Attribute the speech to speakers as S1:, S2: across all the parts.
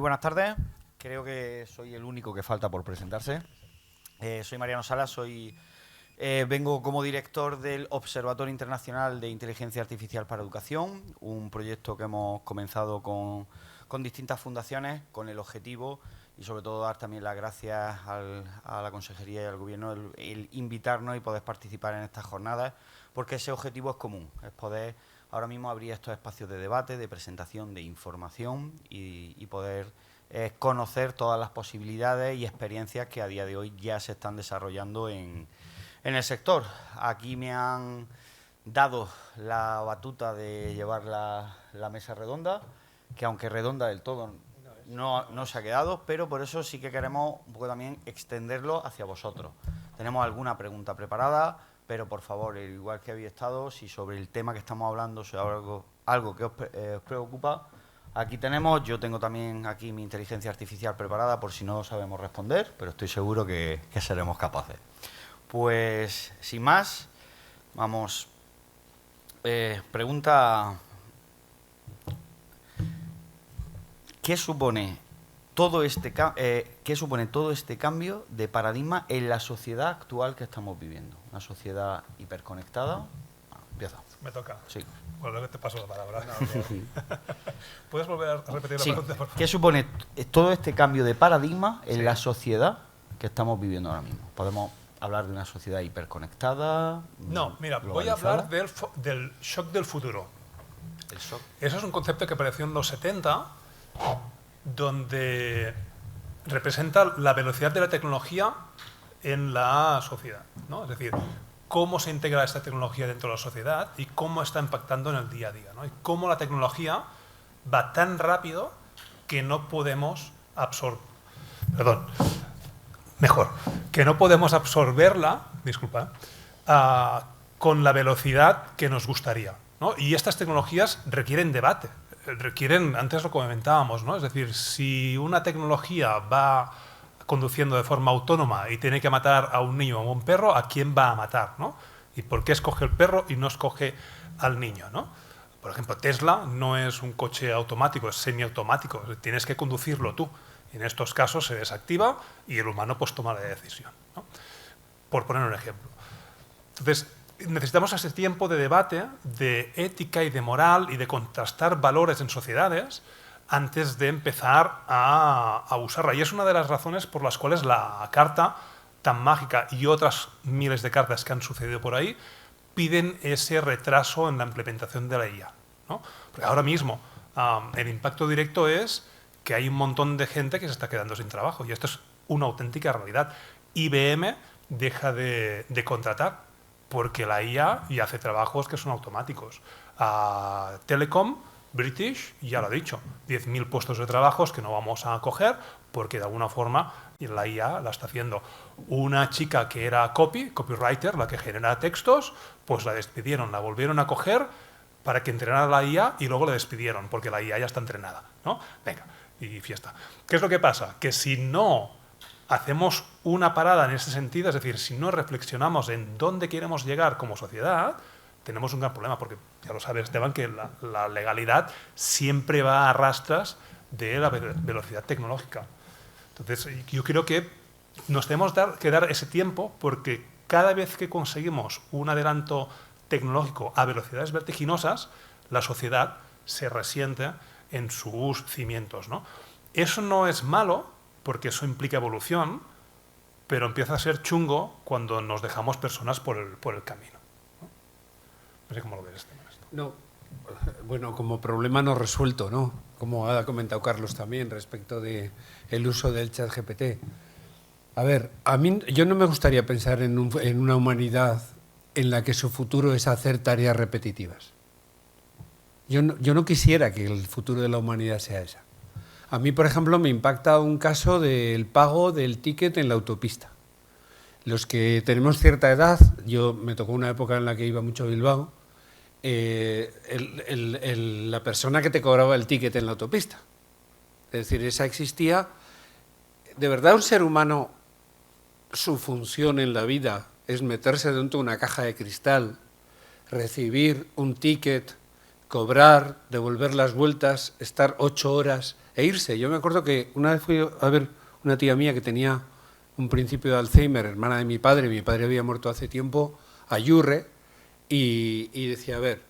S1: buenas tardes. Creo que soy el único que falta por presentarse. Soy Mariano Salas, vengo como director del Observatorio Internacional de Inteligencia Artificial para Educación, un proyecto que hemos comenzado con distintas fundaciones con el objetivo y sobre todo dar también las gracias a la Consejería y al Gobierno el invitarnos y poder participar en estas jornadas, porque ese objetivo es común, es poder ahora mismo abrir estos espacios de debate, de presentación, de información y poder conocer todas las posibilidades y experiencias que a día de hoy ya se están desarrollando en el sector. Aquí me han dado la batuta de llevar la mesa redonda, que aunque redonda del todo no se ha quedado, pero por eso sí que queremos un poco también extenderlo hacia vosotros. Tenemos alguna pregunta preparada, pero por favor, igual que habéis estado, si sobre el tema que estamos hablando, si algo que os preocupa, aquí yo tengo también aquí mi inteligencia artificial preparada por si no sabemos responder, pero estoy seguro que seremos capaces. Pues, sin más, vamos. Pregunta: ¿qué supone todo este cambio de paradigma en la sociedad actual que estamos viviendo? Una sociedad hiperconectada. Empieza.
S2: Me toca.
S1: Sí.
S2: Bueno, luego te paso la palabra. ¿Puedes volver a repetir la pregunta, por favor?
S1: ¿Qué supone todo este cambio de paradigma en la sociedad que estamos viviendo ahora mismo? ¿Podemos hablar de una sociedad hiperconectada?
S2: No, mira, voy a hablar del shock del futuro.
S1: El shock.
S2: Eso es un concepto que apareció en los 70, donde representa la velocidad de la tecnología en la sociedad, ¿no? Es decir, cómo se integra esta tecnología dentro de la sociedad y cómo está impactando en el día a día, ¿no? Y cómo la tecnología va tan rápido que no podemos absorberla, disculpa, con la velocidad que nos gustaría, ¿no? Y estas tecnologías requieren debate, antes lo comentábamos, ¿no? Es decir, si una tecnología va conduciendo de forma autónoma y tiene que matar a un niño o a un perro, ¿a quién va a matar, ¿no? ¿Y por qué escoge el perro y no escoge al niño, ¿no? Por ejemplo, Tesla no es un coche automático, es semiautomático, tienes que conducirlo tú. En estos casos se desactiva y el humano pues toma la decisión, ¿no? Por poner un ejemplo. Entonces, necesitamos ese tiempo de debate, de ética y de moral y de contrastar valores en sociedades antes de empezar a usarla. Y es una de las razones por las cuales la carta tan mágica y otras miles de cartas que han sucedido por ahí piden ese retraso en la implementación de la IA, ¿no? Porque ahora mismo el impacto directo es que hay un montón de gente que se está quedando sin trabajo y esto es una auténtica realidad. IBM deja de contratar porque la IA ya hace trabajos que son automáticos. Telecom, British, ya lo ha dicho, 10.000 puestos de trabajos que no vamos a coger porque de alguna forma la IA la está haciendo. Una chica que era copywriter, la que genera textos, pues la despidieron, la volvieron a coger para que entrenara la IA y luego la despidieron porque la IA ya está entrenada, ¿no? Venga, y fiesta. ¿Qué es lo que pasa? Que si no hacemos una parada en ese sentido, es decir, si no reflexionamos en dónde queremos llegar como sociedad, tenemos un gran problema, porque ya lo sabes, Esteban, que la legalidad siempre va a rastras de la velocidad tecnológica. Entonces, yo creo que nos tenemos que dar ese tiempo, porque cada vez que conseguimos un adelanto tecnológico a velocidades vertiginosas, la sociedad se resiente en sus cimientos, ¿no? Eso no es malo, porque eso implica evolución, pero empieza a ser chungo cuando nos dejamos personas por el camino, ¿no? No sé cómo lo ves, Esteban.
S3: No, bueno, como problema no resuelto, ¿no? Como ha comentado Carlos también respecto del uso del ChatGPT. A ver, yo no me gustaría pensar en una humanidad en la que su futuro es hacer tareas repetitivas. Yo no quisiera que el futuro de la humanidad sea esa. A mí, por ejemplo, me impacta un caso del pago del ticket en la autopista. Los que tenemos cierta edad, me tocó una época en la que iba mucho a Bilbao, la persona que te cobraba el ticket en la autopista. Es decir, esa existía. ¿De verdad un ser humano, su función en la vida es meterse dentro de una caja de cristal, recibir un ticket, cobrar, devolver las vueltas, estar 8 horas e irse. Yo me acuerdo que una vez fui a ver una tía mía que tenía un principio de Alzheimer, hermana de mi padre había muerto hace tiempo, a Yurre, y decía, a ver,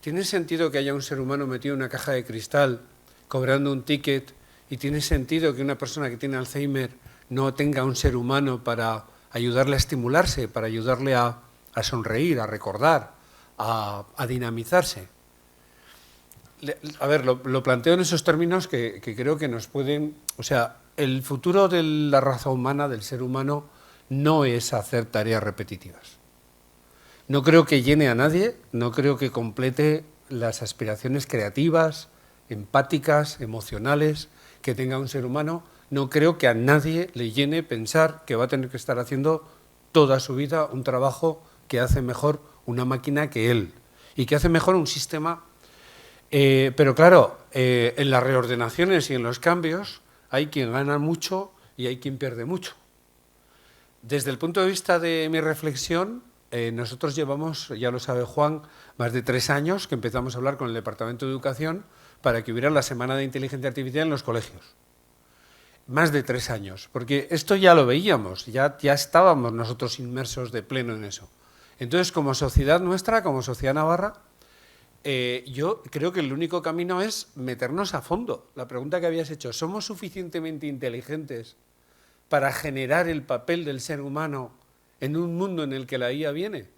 S3: ¿tiene sentido que haya un ser humano metido en una caja de cristal cobrando un ticket y tiene sentido que una persona que tiene Alzheimer no tenga un ser humano para ayudarle a estimularse, para ayudarle a sonreír, a recordar, a dinamizarse? A ver, lo planteo en esos términos que creo que nos pueden... O sea, el futuro de la raza humana, del ser humano, no es hacer tareas repetitivas. No creo que llene a nadie, no creo que complete las aspiraciones creativas, empáticas, emocionales que tenga un ser humano. No creo que a nadie le llene pensar que va a tener que estar haciendo toda su vida un trabajo que hace mejor una máquina que él y que hace mejor un sistema. Pero claro, en las reordenaciones y en los cambios hay quien gana mucho y hay quien pierde mucho. Desde el punto de vista de mi reflexión, nosotros llevamos, ya lo sabe Juan, más de 3 años que empezamos a hablar con el Departamento de Educación para que hubiera la Semana de Inteligencia Artificial en los colegios. Más de 3 años, porque esto ya lo veíamos, ya estábamos nosotros inmersos de pleno en eso. Entonces, como sociedad nuestra, como sociedad navarra, yo creo que el único camino es meternos a fondo. La pregunta que habías hecho, ¿somos suficientemente inteligentes para generar el papel del ser humano en un mundo en el que la IA viene?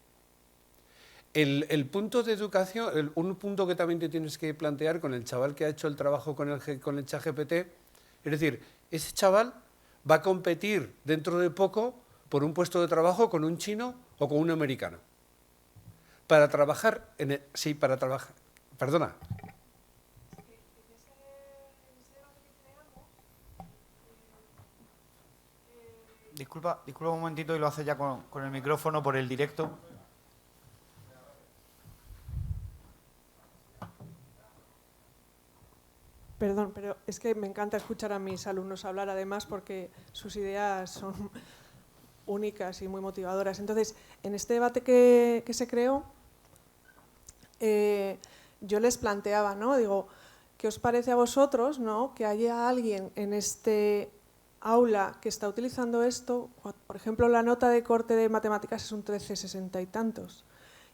S3: El punto de educación, un punto que también te tienes que plantear con el chaval que ha hecho el trabajo con el ChatGPT, es decir, ese chaval va a competir dentro de poco por un puesto de trabajo con un chino o con un americano. Para trabajar en el, sí, para trabajar. Perdona.
S1: Disculpa un momentito y lo hace ya con el micrófono por el directo.
S4: Perdón, pero es que me encanta escuchar a mis alumnos hablar, además, porque sus ideas son únicas y muy motivadoras. Entonces, en este debate que se creó, yo les planteaba, ¿no? Digo, ¿qué os parece a vosotros, ¿no?, que haya alguien en este aula que está utilizando esto? Por ejemplo, la nota de corte de matemáticas es un 13,60 y tantos.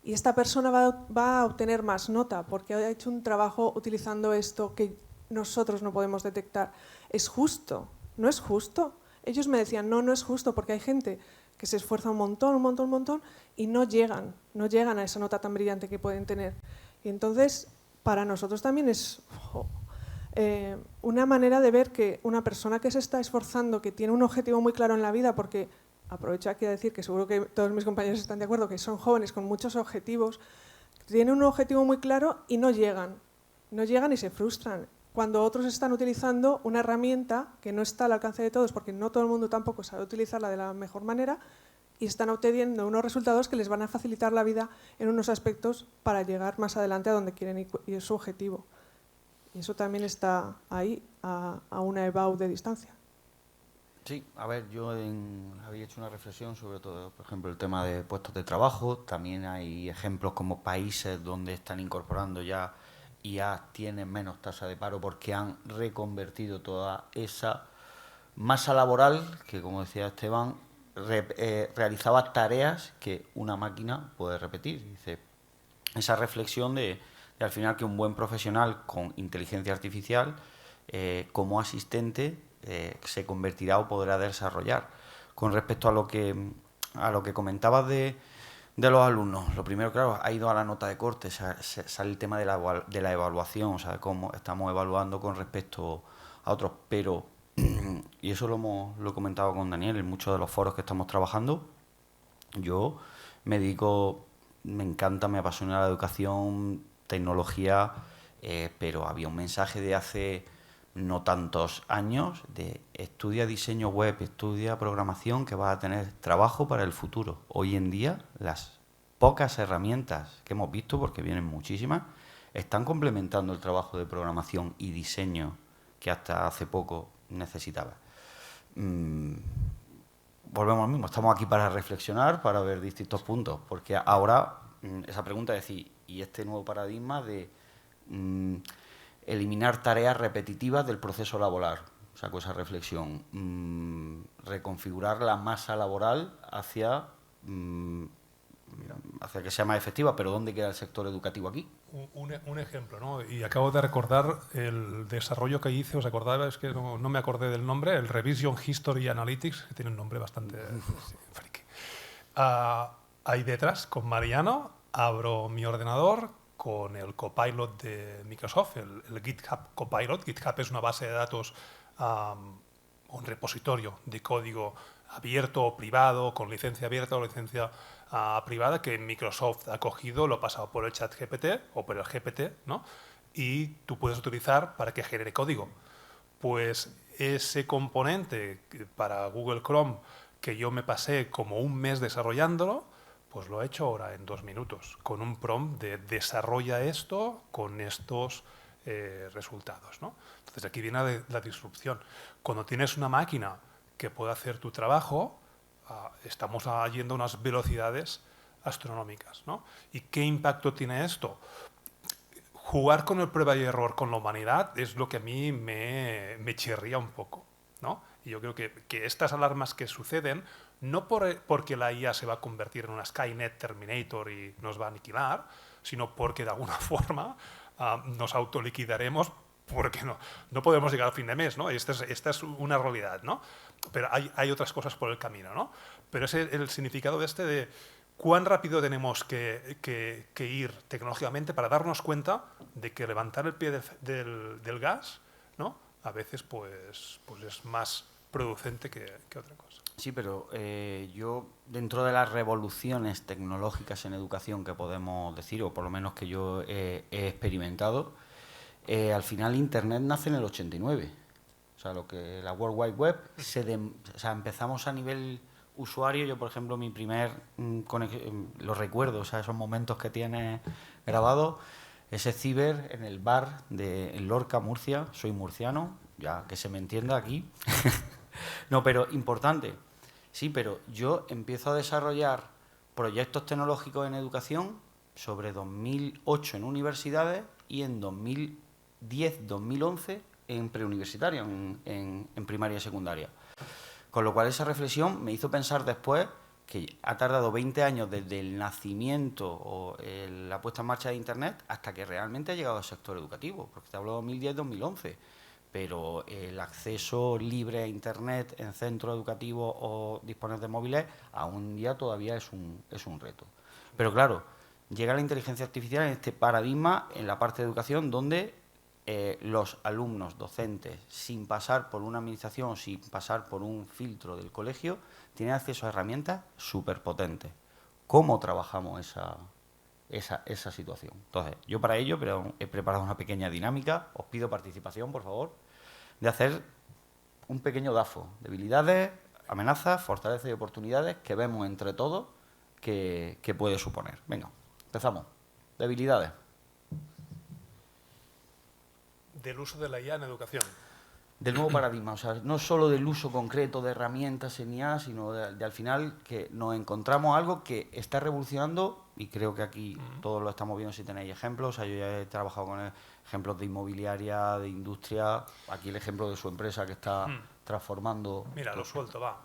S4: Y esta persona va a obtener más nota porque ha hecho un trabajo utilizando esto que nosotros no podemos detectar. ¿Es justo? ¿No es justo? Ellos me decían, no es justo, porque hay gente que se esfuerza un montón y no llegan a esa nota tan brillante que pueden tener. Y entonces, para nosotros también es una manera de ver que una persona que se está esforzando, que tiene un objetivo muy claro en la vida, porque aprovecho aquí a decir que seguro que todos mis compañeros están de acuerdo, que son jóvenes con muchos objetivos, tienen un objetivo muy claro y no llegan y se frustran. Cuando otros están utilizando una herramienta que no está al alcance de todos, porque no todo el mundo tampoco sabe utilizarla de la mejor manera, y están obteniendo unos resultados que les van a facilitar la vida en unos aspectos para llegar más adelante a donde quieren y es su objetivo. Y eso también está ahí, a una EBAU de distancia.
S1: Sí, a ver, yo había hecho una reflexión sobre todo, por ejemplo, el tema de puestos de trabajo. También hay ejemplos como países donde están incorporando ya IA, tienen menos tasa de paro porque han reconvertido toda esa masa laboral que, como decía Esteban, realizaba tareas que una máquina puede repetir. Dice, esa reflexión de al final que un buen profesional con inteligencia artificial como asistente se convertirá o podrá desarrollar. Con respecto a lo que comentabas de los alumnos, lo primero, claro, ha ido a la nota de corte, sale el tema de la evaluación, o sea, cómo estamos evaluando con respecto a otros, pero, y eso lo he comentado con Daniel en muchos de los foros que estamos trabajando, yo me dedico, me encanta, me apasiona la educación, tecnología, pero había un mensaje de hace no tantos años de estudia diseño web, estudia programación, que vas a tener trabajo para el futuro. Hoy en día las pocas herramientas que hemos visto, porque vienen muchísimas, están complementando el trabajo de programación y diseño que hasta hace poco necesitaba. Volvemos al mismo, estamos aquí para reflexionar, para ver distintos puntos, porque ahora esa pregunta es decir, y este nuevo paradigma de eliminar tareas repetitivas del proceso laboral. Saco esa reflexión. Reconfigurar la masa laboral hacia que sea más efectiva, pero ¿dónde queda el sector educativo aquí?
S2: Un ejemplo, ¿no? Y acabo de recordar el desarrollo que hice, ¿os acordáis? Es que no me acordé del nombre, el Revision History Analytics, que tiene un nombre bastante friki. Ahí detrás, con Mariano, abro mi ordenador con el Copilot de Microsoft, el GitHub Copilot. GitHub es una base de datos, un repositorio de código abierto o privado, con licencia abierta o licencia privada, que Microsoft ha cogido, lo ha pasado por el ChatGPT o por el GPT, ¿no? Y tú puedes utilizar para que genere código. Pues ese componente para Google Chrome, que yo me pasé como un mes desarrollándolo, pues lo he hecho ahora en 2 minutos, con un prompt de desarrolla esto con estos resultados, ¿no? Entonces aquí viene la disrupción. Cuando tienes una máquina que puede hacer tu trabajo, estamos yendo a unas velocidades astronómicas, ¿no? ¿Y qué impacto tiene esto? Jugar con el prueba y error con la humanidad es lo que a mí me chirría un poco, ¿no? Y yo creo que estas alarmas que suceden, no porque la IA se va a convertir en una Skynet Terminator y nos va a aniquilar, sino porque de alguna forma nos autoliquidaremos porque no podemos llegar al fin de mes, ¿no? Esta es una realidad, ¿no? Pero hay otras cosas por el camino, ¿no? Pero es el significado de cuán rápido tenemos que ir tecnológicamente para darnos cuenta de que levantar el pie del gas, ¿no? A veces pues es más producente que otra cosa.
S1: Sí, pero yo, dentro de las revoluciones tecnológicas en educación que podemos decir, o por lo menos que yo he experimentado, al final Internet nace en el 89. O sea, la World Wide Web, empezamos a nivel usuario. Yo, por ejemplo, mi primer lo recuerdo, o sea, esos momentos que tienes grabados, ese ciber en el bar en Lorca, Murcia. Soy murciano, ya que se me entienda aquí. No, pero importante. Sí, pero yo empiezo a desarrollar proyectos tecnológicos en educación sobre 2008 en universidades y en 2010-2011 en preuniversitaria, en primaria y secundaria. Con lo cual esa reflexión me hizo pensar después que ha tardado 20 años desde el nacimiento o la puesta en marcha de Internet hasta que realmente ha llegado al sector educativo, porque te hablo de 2010-2011. Pero el acceso libre a Internet en centros educativos o disponer de móviles aún día todavía es un reto. Pero claro, llega la inteligencia artificial en este paradigma en la parte de educación donde los alumnos, docentes, sin pasar por una administración, sin pasar por un filtro del colegio, tienen acceso a herramientas súper potentes. ¿Cómo trabajamos esa situación? Entonces, yo para ello he preparado una pequeña dinámica. Os pido participación, por favor, de hacer un pequeño DAFO. Debilidades, amenazas, fortalezas y oportunidades que vemos entre todos que puede suponer. Venga, empezamos. Debilidades.
S2: Del uso de la IA en educación.
S1: Del nuevo paradigma, o sea, no solo del uso concreto de herramientas en IA, sino de al final que nos encontramos algo que está revolucionando, y creo que aquí todos lo estamos viendo si tenéis ejemplos. O sea, yo ya he trabajado con ejemplos de inmobiliaria, de industria, aquí el ejemplo de su empresa que está transformando.
S2: Mira, lo suelto, va.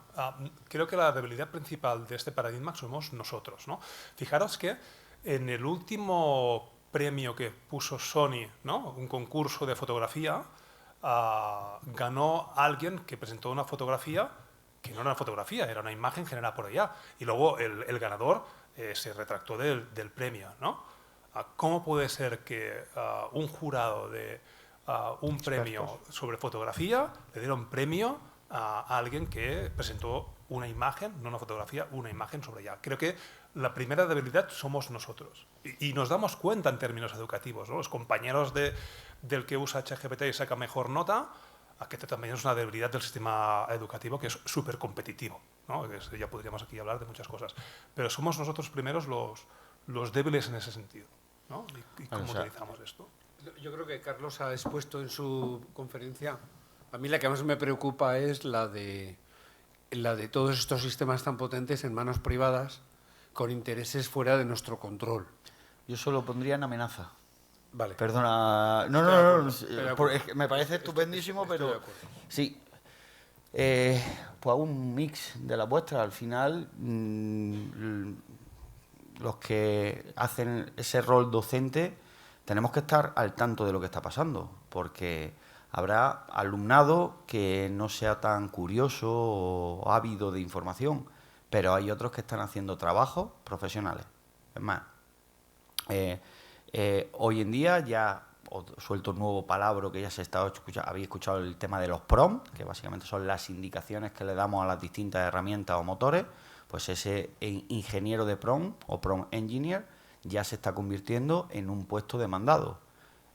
S2: Creo que la debilidad principal de este paradigma somos nosotros, ¿no? Fijaros que en el último premio que puso Sony, ¿no? Un concurso de fotografía, ganó alguien que presentó una fotografía que no era una fotografía, era una imagen generada por ella. Y luego el ganador se retractó del premio, ¿no? ¿Cómo puede ser que un jurado de un premio sobre fotografía le diera un premio a alguien que presentó una imagen, no una fotografía, una imagen sobre ella? Creo que la primera debilidad somos nosotros. Y nos damos cuenta en términos educativos, ¿no? Los compañeros del que usa ChatGPT y saca mejor nota, a que también es una debilidad del sistema educativo que es súper competitivo, ¿no? Ya podríamos aquí hablar de muchas cosas. Pero somos nosotros primeros los débiles en ese sentido, ¿no? ¿Y cómo utilizamos esto?
S3: Yo creo que Carlos ha expuesto en su conferencia. A mí la que más me preocupa es la de todos estos sistemas tan potentes en manos privadas con intereses fuera de nuestro control.
S1: Yo solo pondría en amenaza.
S3: Vale.
S1: Perdona, es que me parece estupendísimo,
S3: estoy de
S1: pero
S3: acuerdo.
S1: sí. Pues hago un mix de la vuestra. Al final, los que hacen ese rol docente, tenemos que estar al tanto de lo que está pasando, porque habrá alumnado que no sea tan curioso o ávido de información, pero hay otros que están haciendo trabajos profesionales. Es más, hoy en día ya os suelto un nuevo palabra que ya se está escuchando. Habéis escuchado el tema de los PROM, que básicamente son las indicaciones que le damos a las distintas herramientas o motores. Pues ese ingeniero de PROM o PROM Engineer ya se está convirtiendo en un puesto demandado.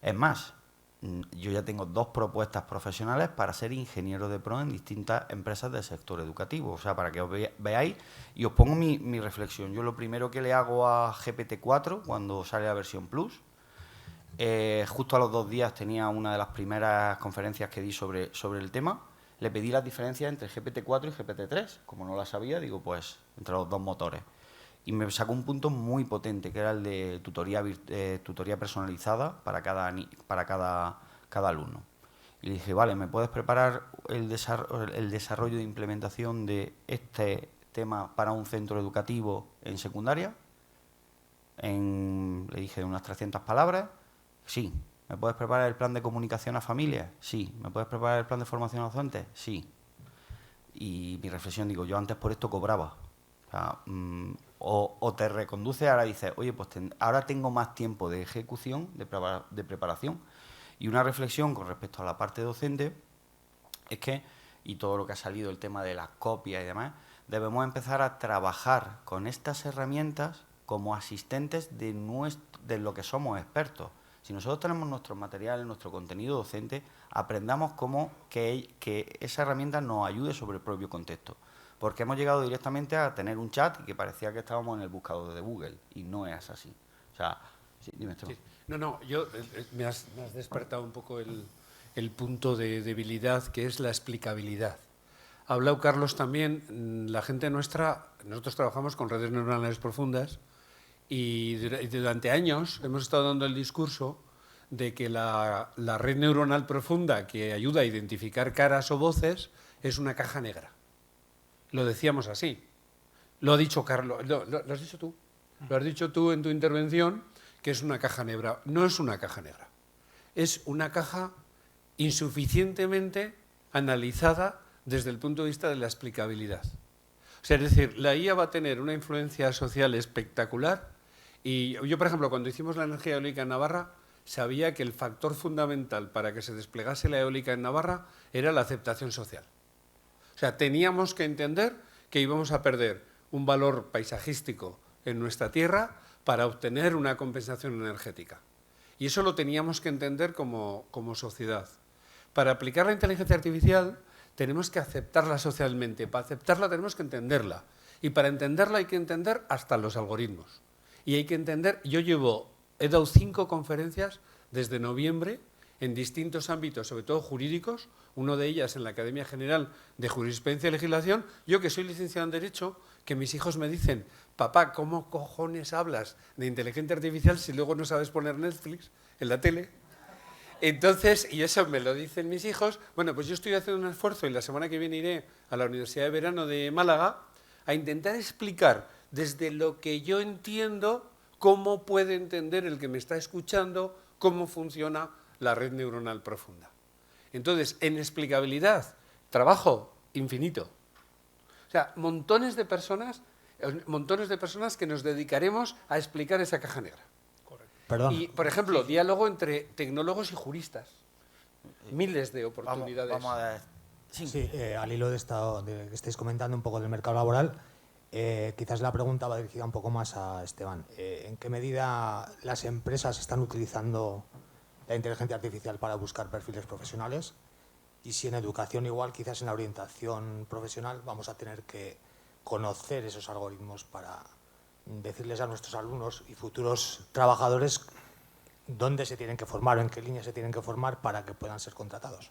S1: Es más, yo ya tengo 2 propuestas profesionales para ser ingeniero de PROM en distintas empresas del sector educativo. O sea, para que os veáis y os pongo mi reflexión. Yo lo primero que le hago a GPT-4 cuando sale la versión Plus, justo a los 2 días tenía una de las primeras conferencias que di sobre el tema. Le pedí las diferencias entre GPT-4 y GPT-3. Como no las sabía, digo, pues, entre los 2 motores. Y me sacó un punto muy potente, que era el de tutoría personalizada para cada alumno. Y le dije, vale, ¿me puedes preparar el desarrollo de implementación de este tema para un centro educativo en secundaria? Le dije unas 300 palabras. Sí. ¿Me puedes preparar el plan de comunicación a familias? Sí. ¿Me puedes preparar el plan de formación a docentes? Sí. Y mi reflexión, digo, yo antes por esto cobraba. O sea, o te reconduce, ahora dices, oye, pues ahora tengo más tiempo de ejecución, de preparación. Y una reflexión con respecto a la parte docente es que, y todo lo que ha salido, el tema de las copias y demás, debemos empezar a trabajar con estas herramientas como asistentes de lo que somos expertos. Si nosotros tenemos nuestros materiales, nuestro contenido docente, aprendamos cómo que esa herramienta nos ayude sobre el propio contexto. Porque hemos llegado directamente a tener un chat y que parecía que estábamos en el buscador de Google, y no es así. O sea, sí, dime, Esteban.
S3: Sí. No, me has despertado un poco el punto de debilidad, que es la explicabilidad. Ha hablado Carlos también, la gente nuestra, nosotros trabajamos con redes neuronales profundas, y durante años hemos estado dando el discurso de que la red neuronal profunda que ayuda a identificar caras o voces es una caja negra. Lo decíamos así. Lo ha dicho Carlos, lo has dicho tú. Lo has dicho tú en tu intervención, que es una caja negra. No es una caja negra. Es una caja insuficientemente analizada desde el punto de vista de la explicabilidad. O sea, es decir, la IA va a tener una influencia social espectacular. Y yo, por ejemplo, cuando hicimos la energía eólica en Navarra, sabía que el factor fundamental para que se desplegase la eólica en Navarra era la aceptación social. O sea, teníamos que entender que íbamos a perder un valor paisajístico en nuestra tierra para obtener una compensación energética. Y eso lo teníamos que entender como sociedad. Para aplicar la inteligencia artificial tenemos que aceptarla socialmente. Para aceptarla tenemos que entenderla. Y para entenderla hay que entender hasta los algoritmos. Y hay que entender, he dado 5 conferencias desde noviembre en distintos ámbitos, sobre todo jurídicos, una de ellas en la Academia General de Jurisprudencia y Legislación. Yo, que soy licenciado en Derecho, que mis hijos me dicen, papá, ¿cómo cojones hablas de inteligencia artificial si luego no sabes poner Netflix en la tele? Entonces, y eso me lo dicen mis hijos, bueno, pues yo estoy haciendo un esfuerzo y la semana que viene iré a la Universidad de Verano de Málaga a intentar explicar desde lo que yo entiendo cómo puede entender el que me está escuchando cómo funciona la red neuronal profunda. Entonces, en explicabilidad, trabajo infinito. O sea, montones de personas que nos dedicaremos a explicar esa caja negra.
S5: Perdón.
S3: Y, por ejemplo, diálogo entre tecnólogos y juristas. Miles de oportunidades.
S1: Vamos a ver.
S5: Sí, al hilo de que estáis comentando un poco del mercado laboral, quizás la pregunta va dirigida un poco más a Esteban. ¿En qué medida las empresas están utilizando la inteligencia artificial para buscar perfiles profesionales? Y si en educación igual, quizás en la orientación profesional, vamos a tener que conocer esos algoritmos para decirles a nuestros alumnos y futuros trabajadores dónde se tienen que formar o en qué línea se tienen que formar para que puedan ser contratados.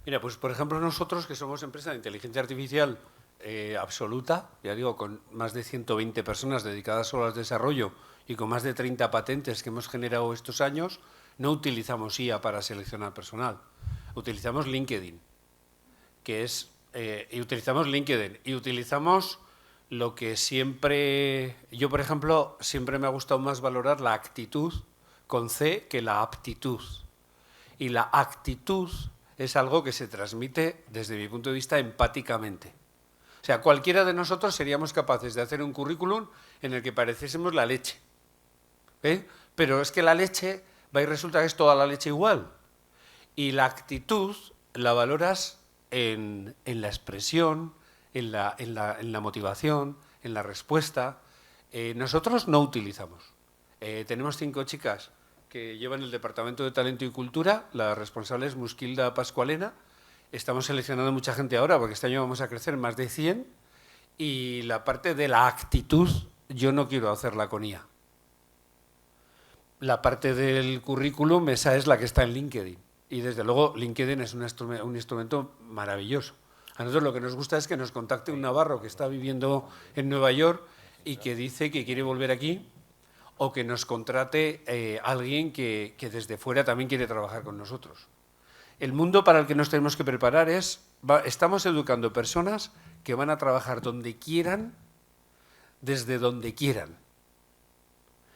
S3: Mira, pues por ejemplo nosotros, que somos empresa de inteligencia artificial absoluta, ya digo, con más de 120 personas dedicadas solo al desarrollo y con más de 30 patentes que hemos generado estos años, no utilizamos IA para seleccionar personal, utilizamos LinkedIn, y utilizamos lo que siempre, yo por ejemplo, siempre me ha gustado más valorar la actitud con C que la aptitud. Y la actitud es algo que se transmite, desde mi punto de vista, empáticamente. O sea, cualquiera de nosotros seríamos capaces de hacer un currículum en el que pareciésemos la leche. Pero es que la leche va y resulta que es toda la leche igual. Y la actitud la valoras en la expresión, en la motivación, en la respuesta. Nosotros no utilizamos. Tenemos 5 chicas que llevan el Departamento de Talento y Cultura, la responsable es Musquilda Pascualena. Estamos seleccionando mucha gente ahora porque este año vamos a crecer más de 100 y la parte de la actitud yo no quiero hacerla con IA. La parte del currículum, esa es la que está en LinkedIn y desde luego LinkedIn es un instrumento maravilloso. A nosotros lo que nos gusta es que nos contacte un navarro que está viviendo en Nueva York y que dice que quiere volver aquí, o que nos contrate alguien que desde fuera también quiere trabajar con nosotros. El mundo para el que nos tenemos que preparar estamos educando personas que van a trabajar donde quieran, desde donde quieran.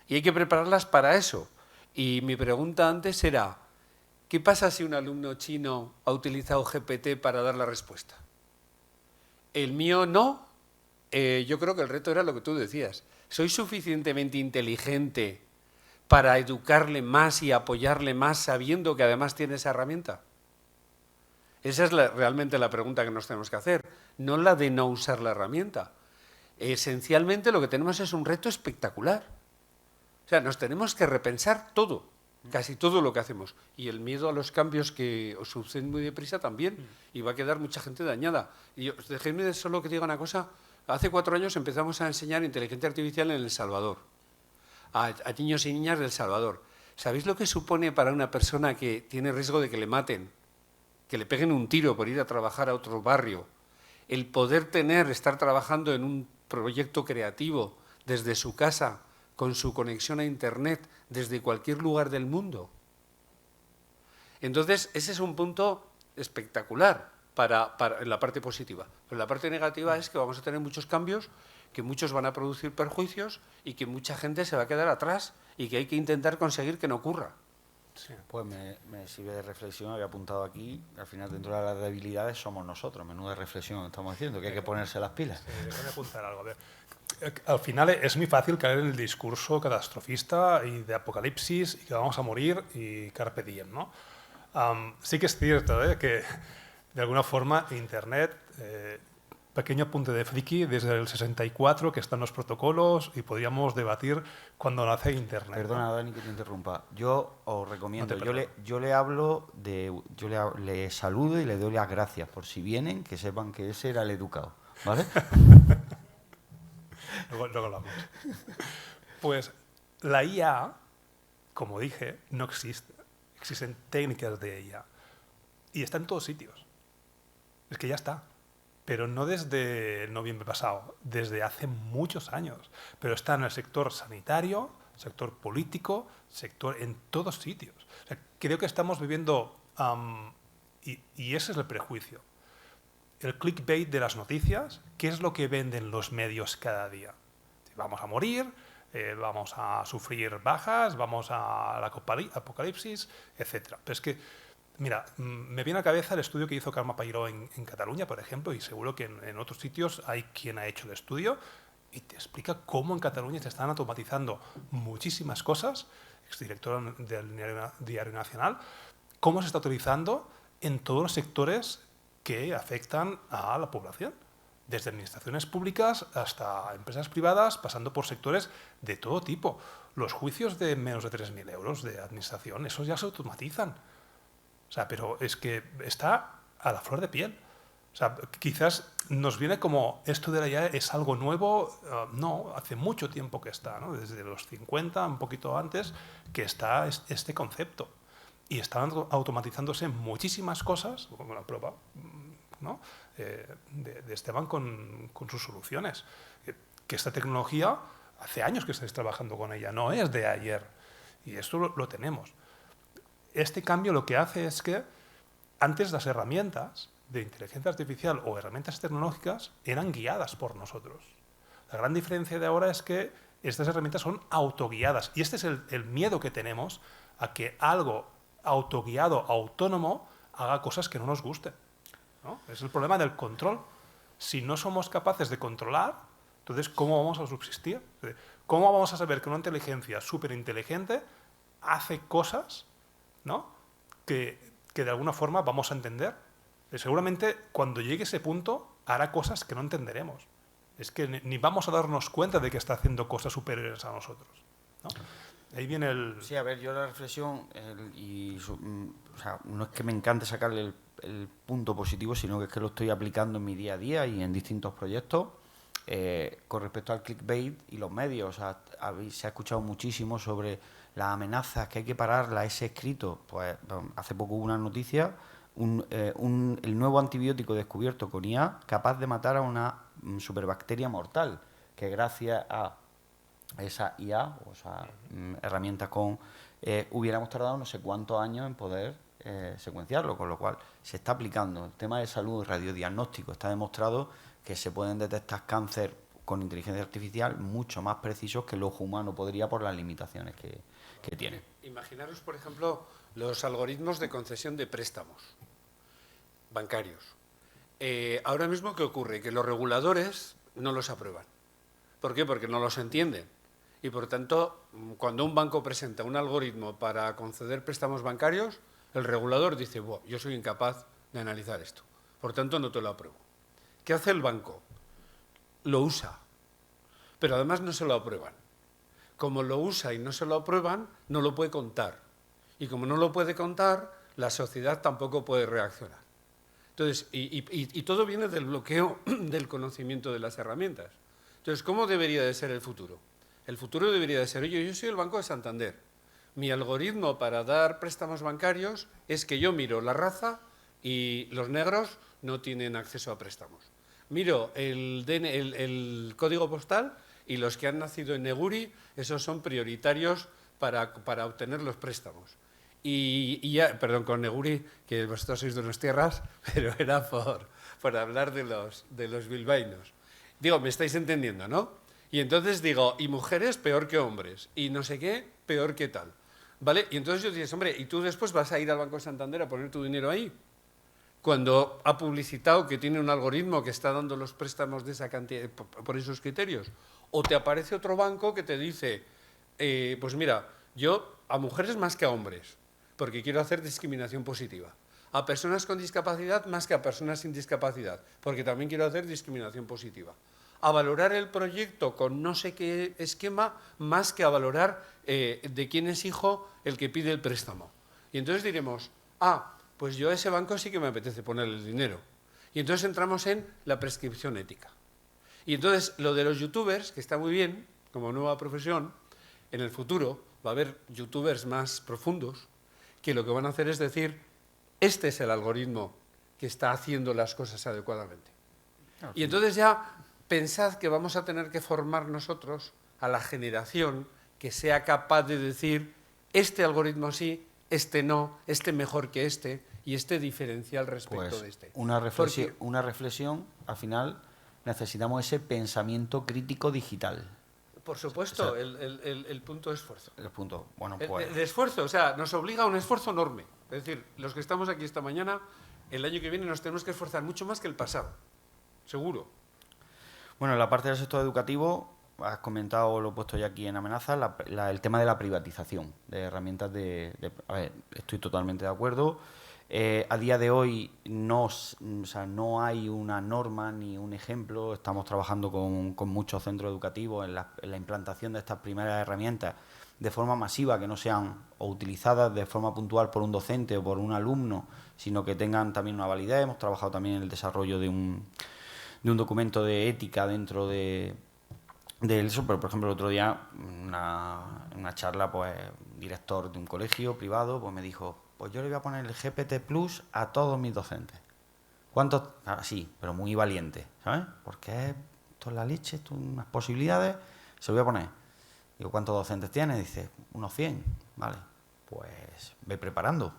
S3: Y hay que prepararlas para eso. Y mi pregunta antes era, ¿qué pasa si un alumno chino ha utilizado GPT para dar la respuesta? El mío no. Yo creo que el reto era lo que tú decías. ¿Soy suficientemente inteligente para educarle más y apoyarle más sabiendo que además tiene esa herramienta? Esa es realmente la pregunta que nos tenemos que hacer, no la de no usar la herramienta. Esencialmente lo que tenemos es un reto espectacular. O sea, nos tenemos que repensar todo, casi todo lo que hacemos. Y el miedo a los cambios que os suceden muy deprisa también, y va a quedar mucha gente dañada. Y déjenme solo que diga una cosa. Hace 4 años empezamos a enseñar inteligencia artificial en El Salvador, a niños y niñas del Salvador. ¿Sabéis lo que supone para una persona que tiene riesgo de que le maten, que le peguen un tiro por ir a trabajar a otro barrio, el poder estar trabajando en un proyecto creativo desde su casa, con su conexión a Internet, desde cualquier lugar del mundo? Entonces, ese es un punto espectacular en la parte positiva. Pero la parte negativa es que vamos a tener muchos cambios, que muchos van a producir perjuicios y que mucha gente se va a quedar atrás y que hay que intentar conseguir que no ocurra.
S1: Sí. Pues me sirve de reflexión, había apuntado aquí, al final dentro de las debilidades somos nosotros, menuda reflexión estamos haciendo, que hay que ponerse las pilas.
S2: Sí, déjame apuntar algo. A ver. Al final es muy fácil caer en el discurso catastrofista y de apocalipsis y que vamos a morir y carpe diem, ¿no? Sí que es cierto que de alguna forma Internet, pequeño apunte de friki, desde el 64 que están los protocolos y podríamos debatir cuando nace Internet.
S1: Perdona,
S2: ¿no?
S1: Dani, que te interrumpa. Yo os recomiendo,
S2: No
S1: yo le saludo y le doy las gracias por si vienen, que sepan que ese era el educado, ¿vale?
S2: Luego hablamos. Pues la IA, como dije, no existe. Existen técnicas de IA y está en todos sitios. Es que ya está. Pero no desde el noviembre pasado, desde hace muchos años. Pero está en el sector sanitario, sector político, en todos sitios. O sea, creo que estamos viviendo, y ese es el prejuicio, el clickbait de las noticias. ¿Qué es lo que venden los medios cada día? Vamos a morir, vamos a sufrir bajas, vamos a la apocalipsis, etc. Pero es que, mira, me viene a la cabeza el estudio que hizo Carme Peiró en Cataluña, por ejemplo, y seguro que en otros sitios hay quien ha hecho el estudio y te explica cómo en Cataluña se están automatizando muchísimas cosas, exdirector del Diario Nacional, cómo se está utilizando en todos los sectores que afectan a la población, desde administraciones públicas hasta empresas privadas, pasando por sectores de todo tipo. Los juicios de menos de 3.000 euros de administración, esos ya se automatizan. O sea, pero es que está a la flor de piel. O sea, quizás nos viene como esto de la IA es algo nuevo. No, hace mucho tiempo que está, ¿no? Desde los 50, un poquito antes, que está este concepto. Y están automatizándose muchísimas cosas, como la prueba, ¿no? de Esteban con sus soluciones. Que esta tecnología, hace años que estáis trabajando con ella, no es de ayer. Y esto lo tenemos. este cambio lo que hace es que antes las herramientas de inteligencia artificial o herramientas tecnológicas eran guiadas por nosotros. La gran diferencia de ahora es que estas herramientas son autoguiadas. Y este es el miedo que tenemos a que algo autoguiado, autónomo, haga cosas que no nos gusten, ¿no? Es el problema del control. Si no somos capaces de controlar, entonces, ¿cómo vamos a subsistir? ¿Cómo vamos a saber que una inteligencia súper inteligente hace cosas, ¿no?, que de alguna forma vamos a entender? Seguramente cuando llegue ese punto hará cosas que no entenderemos. Es que ni vamos a darnos cuenta de que está haciendo cosas superiores a nosotros, ¿no? Ahí viene el...
S1: Sí, a ver, yo la reflexión, o sea, no es que me encante sacarle el punto positivo, sino que es que lo estoy aplicando en mi día a día y en distintos proyectos. Con respecto al clickbait y los medios, o sea, se ha escuchado muchísimo sobre las amenazas, que hay que pararlas, ese escrito. Pues hace poco hubo una noticia, el nuevo antibiótico descubierto con IA capaz de matar a una superbacteria mortal, que gracias a esa IA, o sea, herramientas hubiéramos tardado no sé cuántos años en poder secuenciarlo, con lo cual se está aplicando. El tema de salud y radiodiagnóstico está demostrado que se pueden detectar cáncer con inteligencia artificial mucho más precisos que el ojo humano podría por las limitaciones que tiene.
S3: Imaginaros, por ejemplo, los algoritmos de concesión de préstamos bancarios. Ahora mismo, ¿qué ocurre? Que los reguladores no los aprueban. ¿Por qué? Porque no los entienden. Y, por tanto, cuando un banco presenta un algoritmo para conceder préstamos bancarios, el regulador dice, yo soy incapaz de analizar esto, por tanto no te lo apruebo. ¿Qué hace el banco? Lo usa, pero además no se lo aprueban. Como lo usa y no se lo aprueban, no lo puede contar. Y como no lo puede contar, la sociedad tampoco puede reaccionar. Entonces, y todo viene del bloqueo del conocimiento de las herramientas. Entonces, ¿cómo debería de ser el futuro? El futuro debería de ser, oye, yo soy el Banco de Santander. Mi algoritmo para dar préstamos bancarios es que yo miro la raza y los negros no tienen acceso a préstamos. Miro el código postal y los que han nacido en Neguri, esos son prioritarios para obtener los préstamos. Y ya, perdón, con Neguri, que vosotros sois de unas tierras, pero era por hablar de los bilbaínos. Digo, me estáis entendiendo, ¿no? Y entonces digo, y mujeres peor que hombres, y no sé qué, peor que tal. ¿Vale? Y entonces yo dices, hombre, ¿y tú después vas a ir al Banco de Santander a poner tu dinero ahí? Cuando ha publicitado que tiene un algoritmo que está dando los préstamos de esa cantidad, por esos criterios. O te aparece otro banco que te dice, pues mira, yo a mujeres más que a hombres, porque quiero hacer discriminación positiva. A personas con discapacidad más que a personas sin discapacidad, porque también quiero hacer discriminación positiva. A valorar el proyecto con no sé qué esquema, más que a valorar de quién es hijo el que pide el préstamo. Y entonces diremos, pues yo a ese banco sí que me apetece ponerle el dinero. Y entonces entramos en la prescripción ética. Y entonces lo de los youtubers, que está muy bien, como nueva profesión, en el futuro va a haber youtubers más profundos, que lo que van a hacer es decir, este es el algoritmo que está haciendo las cosas adecuadamente. Y entonces ya pensad que vamos a tener que formar nosotros a la generación que sea capaz de decir, este algoritmo sí, este no, este mejor que este, y este diferencial respecto de este.
S1: Una reflexión, al final necesitamos ese pensamiento crítico digital.
S3: Por supuesto, el punto de esfuerzo.
S1: El punto, bueno, pues...
S3: El esfuerzo, o sea, nos obliga a un esfuerzo enorme. Es decir, los que estamos aquí esta mañana, el año que viene nos tenemos que esforzar mucho más que el pasado, seguro.
S1: Bueno, en la parte del sector educativo, has comentado, lo he puesto ya aquí en amenaza, el tema de la privatización de herramientas a ver, estoy totalmente de acuerdo. A día de hoy no hay una norma ni un ejemplo. Estamos trabajando con muchos centros educativos en la implantación de estas primeras herramientas de forma masiva, que no sean o utilizadas de forma puntual por un docente o por un alumno, sino que tengan también una validez. Hemos trabajado también en el desarrollo de un documento de ética dentro de eso, pero por ejemplo el otro día una charla, pues director de un colegio privado pues me dijo, pues yo le voy a poner el GPT Plus a todos mis docentes. ¿Cuántos? Sí, pero muy valiente, ¿sabes? Porque esto es la leche, esto es unas posibilidades, se lo voy a poner. Digo, ¿cuántos docentes tienes? Dice, unos 100, vale. pues ve preparando,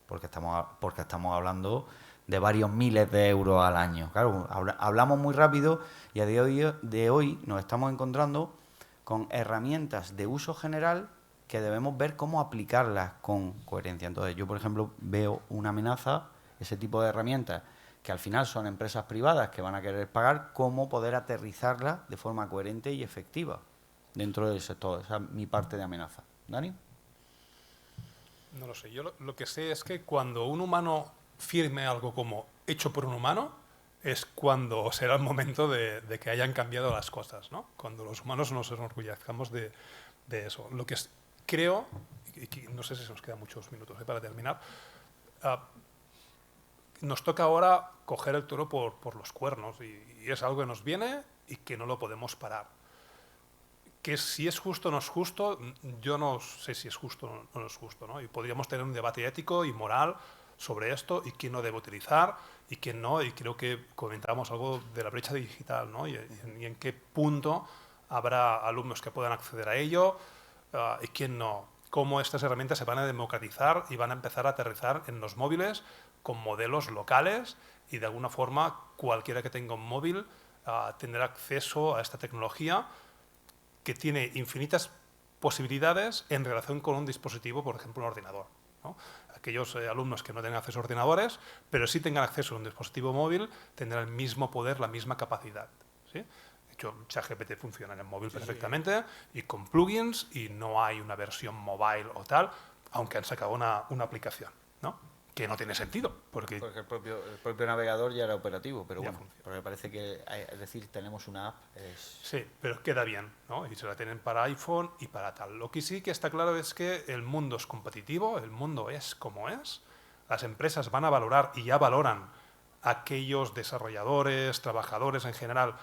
S1: porque estamos hablando de varios miles de euros al año. Claro, hablamos muy rápido y a día de hoy nos estamos encontrando con herramientas de uso general que debemos ver cómo aplicarlas con coherencia. Entonces, yo, por ejemplo, veo una amenaza, ese tipo de herramientas, que al final son empresas privadas que van a querer pagar, cómo poder aterrizarlas de forma coherente y efectiva dentro del sector. Esa es mi parte de amenaza. ¿Dani?
S2: No lo sé. Yo lo que sé es que cuando un humano firme algo como hecho por un humano, es cuando será el momento de que hayan cambiado las cosas, ¿no? Cuando los humanos nos enorgullezcamos de eso. Lo que creo, y no sé si nos quedan muchos minutos para terminar, nos toca ahora coger el toro por los cuernos y es algo que nos viene y que no lo podemos parar. Que si es justo o no es justo, yo no sé si es justo o no es justo, ¿no? Y podríamos tener un debate ético y moral sobre esto y quién no debe utilizar y quién no, y creo que comentábamos algo de la brecha digital, ¿no? Y en qué punto habrá alumnos que puedan acceder a ello y quién no. Cómo estas herramientas se van a democratizar y van a empezar a aterrizar en los móviles con modelos locales y de alguna forma cualquiera que tenga un móvil tendrá acceso a esta tecnología que tiene infinitas posibilidades en relación con un dispositivo, por ejemplo, un ordenador, ¿no? Aquellos alumnos que no tengan acceso a ordenadores, pero sí tengan acceso a un dispositivo móvil, tendrán el mismo poder, la misma capacidad, ¿sí? De hecho, ChatGPT funciona en el móvil perfectamente y con plugins, y no hay una versión mobile o tal, aunque han sacado una aplicación, ¿no? Que no tiene sentido. Porque
S1: el propio navegador ya era operativo, pero
S2: ya
S1: bueno,
S2: funciona.
S1: porque parece que, es decir, tenemos una app.
S2: Sí, pero queda bien, ¿no? Y se la tienen para iPhone y para tal. Lo que sí que está claro es que el mundo es competitivo, el mundo es como es. Las empresas van a valorar y ya valoran a aquellos desarrolladores, trabajadores en general,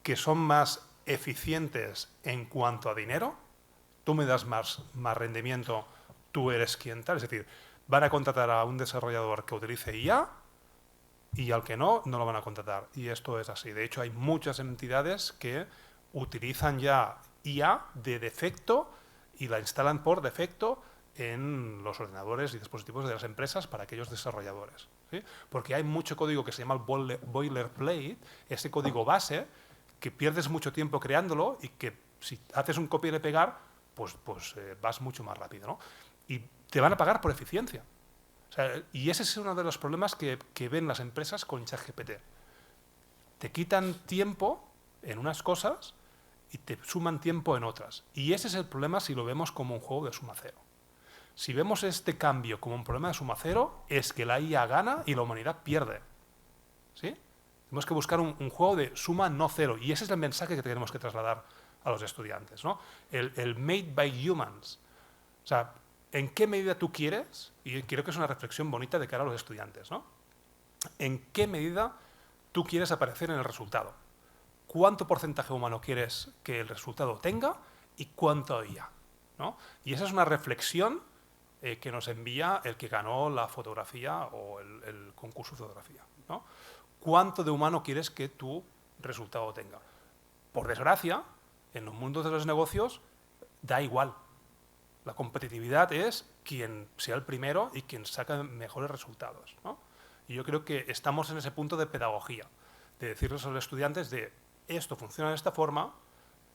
S2: que son más eficientes en cuanto a dinero. Tú me das más rendimiento, tú eres quien tal. Es decir, van a contratar a un desarrollador que utilice IA y al que no, no lo van a contratar. Y esto es así. De hecho, hay muchas entidades que utilizan ya IA de defecto y la instalan por defecto en los ordenadores y dispositivos de las empresas para aquellos desarrolladores, ¿sí? Porque hay mucho código que se llama el boilerplate, ese código base, que pierdes mucho tiempo creándolo y que si haces un copia y pegar, pues vas mucho más rápido, ¿no? Y te van a pagar por eficiencia. O sea, y ese es uno de los problemas que ven las empresas con ChatGPT. Te quitan tiempo en unas cosas y te suman tiempo en otras. Y ese es el problema si lo vemos como un juego de suma cero. Si vemos este cambio como un problema de suma cero, es que la IA gana y la humanidad pierde, ¿sí? Tenemos que buscar un juego de suma no cero. Y ese es el mensaje que tenemos que trasladar a los estudiantes, ¿no? El made by humans. O sea, ¿en qué medida tú quieres? Y creo que es una reflexión bonita de cara a los estudiantes, ¿no? ¿En qué medida tú quieres aparecer en el resultado? ¿Cuánto porcentaje humano quieres que el resultado tenga y cuánto IA, ¿no? Y esa es una reflexión que nos envía el que ganó la fotografía o el concurso de fotografía, ¿no? ¿Cuánto de humano quieres que tu resultado tenga? Por desgracia, en los mundos de los negocios da igual. La competitividad es quien sea el primero y quien saca mejores resultados, ¿no? Y yo creo que estamos en ese punto de pedagogía, de decirles a los estudiantes de esto funciona de esta forma,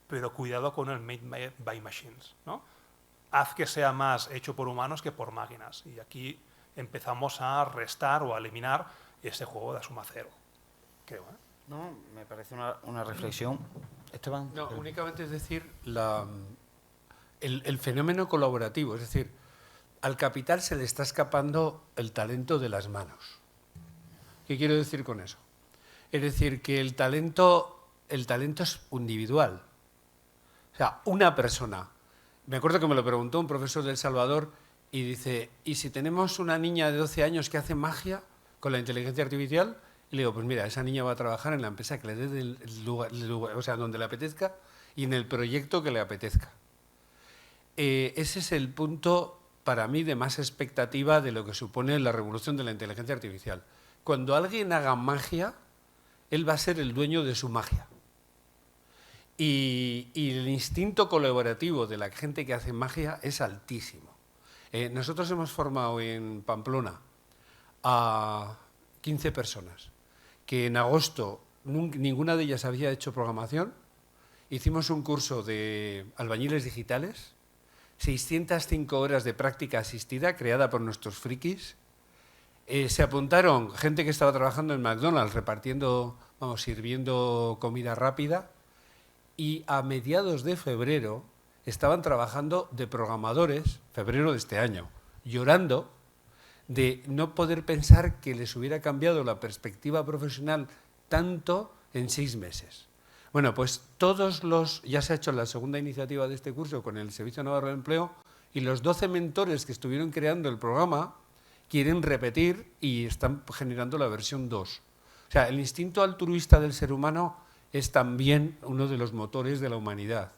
S2: pero cuidado con el made by machines, ¿no? Haz que sea más hecho por humanos que por máquinas. Y aquí empezamos a restar o a eliminar ese juego de suma cero, creo, ¿eh?
S1: No, me parece una reflexión. Esteban.
S3: No, únicamente es decir, el fenómeno colaborativo, es decir, al capital se le está escapando el talento de las manos. ¿Qué quiero decir con eso? Es decir, que el talento es individual. O sea, una persona. Me acuerdo que me lo preguntó un profesor de El Salvador y dice, ¿y si tenemos una niña de 12 años que hace magia con la inteligencia artificial? Y le digo, pues mira, esa niña va a trabajar en la empresa que le dé el lugar, o sea, donde le apetezca y en el proyecto que le apetezca. Ese es el punto, para mí, de más expectativa de lo que supone la revolución de la inteligencia artificial. Cuando alguien haga magia, él va a ser el dueño de su magia. Y el instinto colaborativo de la gente que hace magia es altísimo. Nosotros hemos formado en Pamplona a 15 personas, que en agosto ninguna de ellas había hecho programación. Hicimos un curso de albañiles digitales, 605 horas de práctica asistida creada por nuestros frikis. Se apuntaron gente que estaba trabajando en McDonald's sirviendo comida rápida, y a mediados de febrero estaban trabajando de programadores, febrero de este año, llorando de no poder pensar que les hubiera cambiado la perspectiva profesional tanto en 6 meses. Bueno, pues ya se ha hecho la segunda iniciativa de este curso con el Servicio Navarro de Empleo, y los 12 mentores que estuvieron creando el programa quieren repetir y están generando la versión 2. O sea, el instinto altruista del ser humano es también uno de los motores de la humanidad.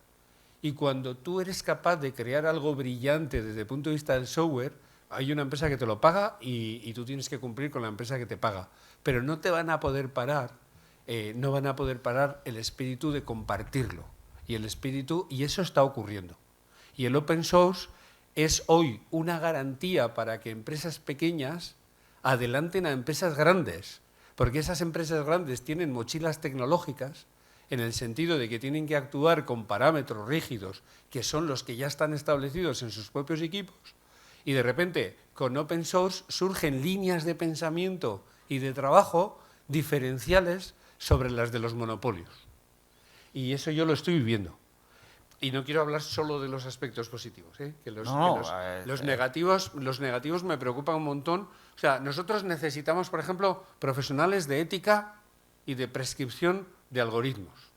S3: Y cuando tú eres capaz de crear algo brillante desde el punto de vista del software, hay una empresa que te lo paga y tú tienes que cumplir con la empresa que te paga. Pero no te van a poder parar, no van a poder parar el espíritu de compartirlo. Y eso está ocurriendo. Y el open source es hoy una garantía para que empresas pequeñas adelanten a empresas grandes, porque esas empresas grandes tienen mochilas tecnológicas en el sentido de que tienen que actuar con parámetros rígidos, que son los que ya están establecidos en sus propios equipos, y de repente con open source surgen líneas de pensamiento y de trabajo diferenciales sobre las de los monopolios. Y eso yo lo estoy viviendo. Y no quiero hablar solo de los aspectos positivos, que los negativos me preocupan un montón. O sea, nosotros necesitamos, por ejemplo, profesionales de ética y de prescripción de algoritmos.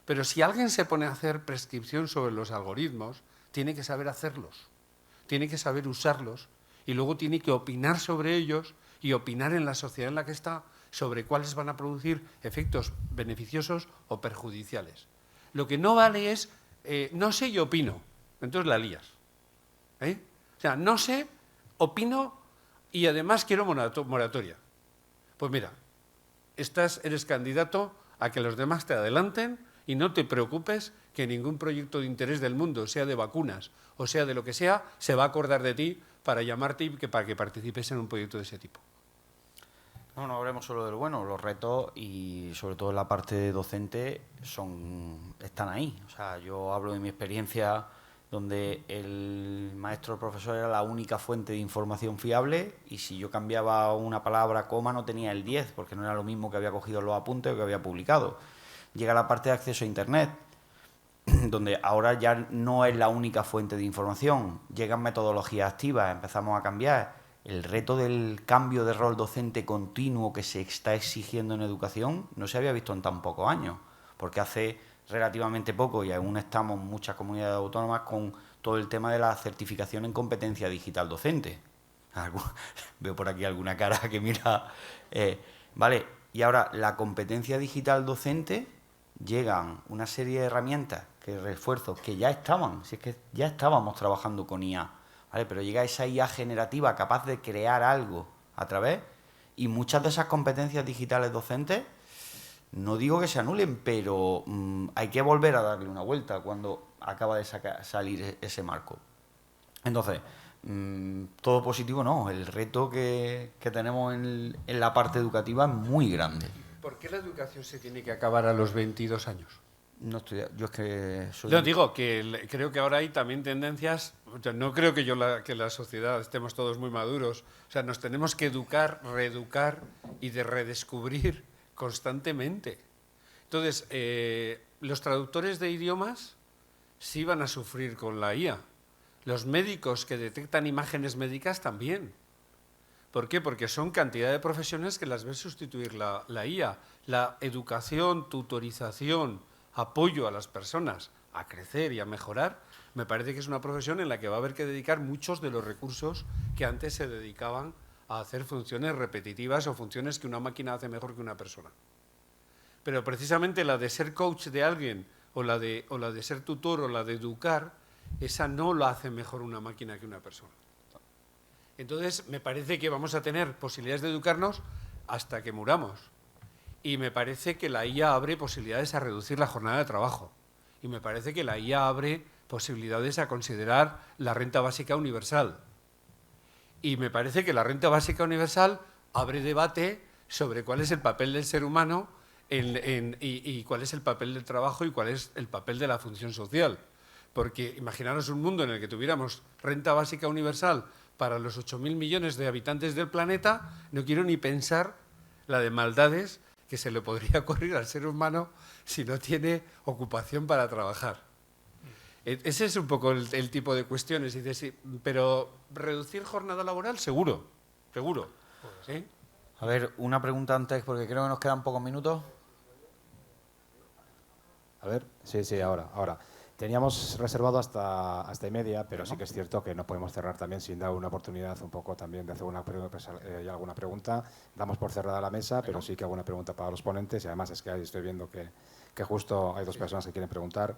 S3: Pero si alguien se pone a hacer prescripción sobre los algoritmos, tiene que saber hacerlos, tiene que saber usarlos, y luego tiene que opinar sobre ellos y opinar en la sociedad en la que está sobre cuáles van a producir efectos beneficiosos o perjudiciales. Lo que no vale es no sé y opino, entonces la lías. O sea, no sé, opino y además quiero moratoria. Pues mira, eres candidato a que los demás te adelanten y no te preocupes que ningún proyecto de interés del mundo, sea de vacunas o sea de lo que sea, se va a acordar de ti para llamarte y para que participes en un proyecto de ese tipo.
S1: No hablemos solo del bueno, los retos y sobre todo en la parte docente están ahí. O sea, yo hablo de mi experiencia donde el maestro o profesor era la única fuente de información fiable, y si yo cambiaba una palabra, coma, no tenía el 10, porque no era lo mismo que había cogido los apuntes o que había publicado. Llega la parte de acceso a Internet, donde ahora ya no es la única fuente de información, llegan metodologías activas, empezamos a cambiar. El reto del cambio de rol docente continuo que se está exigiendo en educación no se había visto en tan pocos años, porque hace relativamente poco, y aún estamos en muchas comunidades autónomas con todo el tema de la certificación en competencia digital docente. Veo por aquí alguna cara que mira. Vale, y ahora la competencia digital docente, llegan una serie de herramientas, refuerzos que ya estaban, si es que ya estábamos trabajando con IA. ¿Vale? Pero llega esa IA generativa capaz de crear algo a través, y muchas de esas competencias digitales docentes, no digo que se anulen, pero hay que volver a darle una vuelta cuando acaba de salir ese marco. Entonces, todo positivo no, el reto que tenemos en la parte educativa es muy grande.
S3: ¿Por qué la educación se tiene que acabar a los 22 años?
S1: No estoy, yo es que soy...
S3: No, digo que creo que ahora hay también tendencias, no creo que que la sociedad estemos todos muy maduros, o sea, nos tenemos que educar, reeducar y redescubrir constantemente. Entonces, los traductores de idiomas sí van a sufrir con la IA, los médicos que detectan imágenes médicas también. ¿Por qué? Porque son cantidad de profesiones que las ven sustituir la IA. La educación, tutorización, apoyo a las personas a crecer y a mejorar, me parece que es una profesión en la que va a haber que dedicar muchos de los recursos que antes se dedicaban a hacer funciones repetitivas o funciones que una máquina hace mejor que una persona. Pero precisamente la de ser coach de alguien o la de ser tutor o la de educar, esa no la hace mejor una máquina que una persona. Entonces, me parece que vamos a tener posibilidades de educarnos hasta que muramos. Y me parece que la IA abre posibilidades a reducir la jornada de trabajo. Y me parece que la IA abre posibilidades a considerar la renta básica universal. Y me parece que la renta básica universal abre debate sobre cuál es el papel del ser humano y cuál es el papel del trabajo y cuál es el papel de la función social. Porque imaginaros un mundo en el que tuviéramos renta básica universal para los 8.000 millones de habitantes del planeta, no quiero ni pensar la de maldades que se le podría ocurrir al ser humano si no tiene ocupación para trabajar. Ese es un poco el tipo de cuestiones. Dices, sí, pero reducir jornada laboral, seguro, seguro. ¿Sí?
S1: A ver, una pregunta antes, porque creo que nos quedan pocos minutos.
S6: A ver, sí, ahora. Teníamos reservado hasta 1:30, pero sí que es cierto que no podemos cerrar también sin dar una oportunidad un poco también de hacer alguna pregunta. Damos por cerrada la mesa, pero sí que alguna pregunta para los ponentes, y además es que ahí estoy viendo que justo hay dos personas que quieren preguntar.